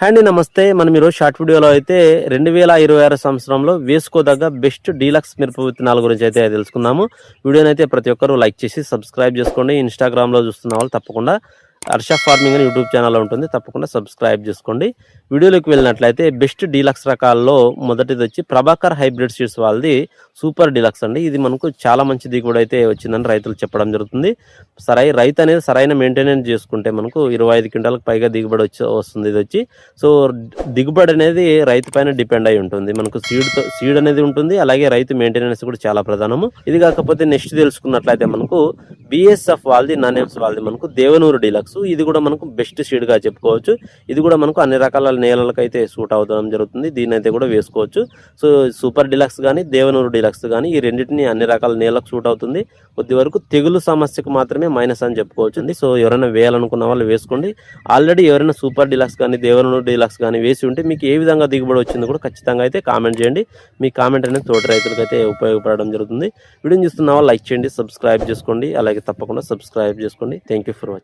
అండి నమస్తే. మనం ఈరోజు షార్ట్ వీడియోలో అయితే 2026 సంవత్సరంలో వేసుకోదగ్గ బెస్ట్ డీలక్స్ మిరప విత్తనాల గురించి అయితే తెలుసుకుందాము. వీడియోని అయితే ప్రతి ఒక్కరు లైక్ చేసి సబ్స్క్రైబ్ చేసుకోండి. ఇన్స్టాగ్రామ్లో చూస్తున్న వాళ్ళు తప్పకుండా హర్ష ఫార్మింగ్ అని యూట్యూబ్ ఛానల్ ఉంటుంది, తప్పకుండా సబ్స్క్రైబ్ చేసుకోండి. వీడియోలోకి వెళ్ళినట్లయితే బెస్ట్ డీలక్స్ రకాల్లో మొదటిది వచ్చి ప్రభాకర్ హైబ్రిడ్ సీడ్స్ వాళ్ళది సూపర్ డీలక్స్ అండి. ఇది మనకు చాలా మంచి దిగుబడి అయితే వచ్చిందని రైతులు చెప్పడం జరుగుతుంది. రైతు అనేది సరైన మెయింటెనెన్స్ చేసుకుంటే మనకు 25 క్వింటాలకు పైగా దిగుబడి వస్తుంది. ఇది వచ్చి సో దిగుబడి అనేది రైతు పైన డిపెండ్ అయి ఉంటుంది. మనకు సీడ్ అనేది ఉంటుంది, అలాగే రైతు మెయింటెనెన్స్ కూడా చాలా ప్రధానము. ఇది కాకపోతే నెక్స్ట్ తెలుసుకున్నట్లయితే మనకు బిఎస్ఎఫ్ వాళ్ళది నానేమ్స్ వాళ్ళది మనకు దేవనూరు డీలక్స్. ఇది కూడా మనకు బెస్ట్ సీడ్ గా చెప్పుకోవచ్చు. ఇది కూడా మనకు అన్ని రకాల నేలలకు అయితే సూట్ అవడం జరుగుతుంది. దీని అయితే కూడా వేసుకోవచ్చు. సో సూపర్ డీలక్స్ కానీ దేవనూరు డీలక్స్ కానీ ఈ రెండింటిని అన్ని రకాల నేలకు సూట్ అవుతుంది. కొద్ది వరకు తెగులు సమస్యకు మాత్రమే మైనస్ అని చెప్పుకోవచ్చు. సో ఎవరైనా వేయాలనుకున్న వాళ్ళు వేసుకోండి. ఆల్రెడీ ఎవరైనా సూపర్ డీలక్స్ కానీ దేవనూరు డీలక్స్ కానీ వేసి ఉంటే మీకు ఏ విధంగా దిగుబడి వచ్చిందో కూడా ఖచ్చితంగా అయితే కామెంట్ చేయండి. మీ కామెంట్ అనేది తోటి రైతులకు అయితే ఉపయోగపడడం జరుగుతుంది. వీడియోని చూస్తున్న వాళ్ళు లైక్ చేయండి, సబ్స్క్రైబ్ చేసుకోండి, అలాగే తప్పకుండా సబ్స్క్రైబ్ చేసుకోండి. Thank you for watching.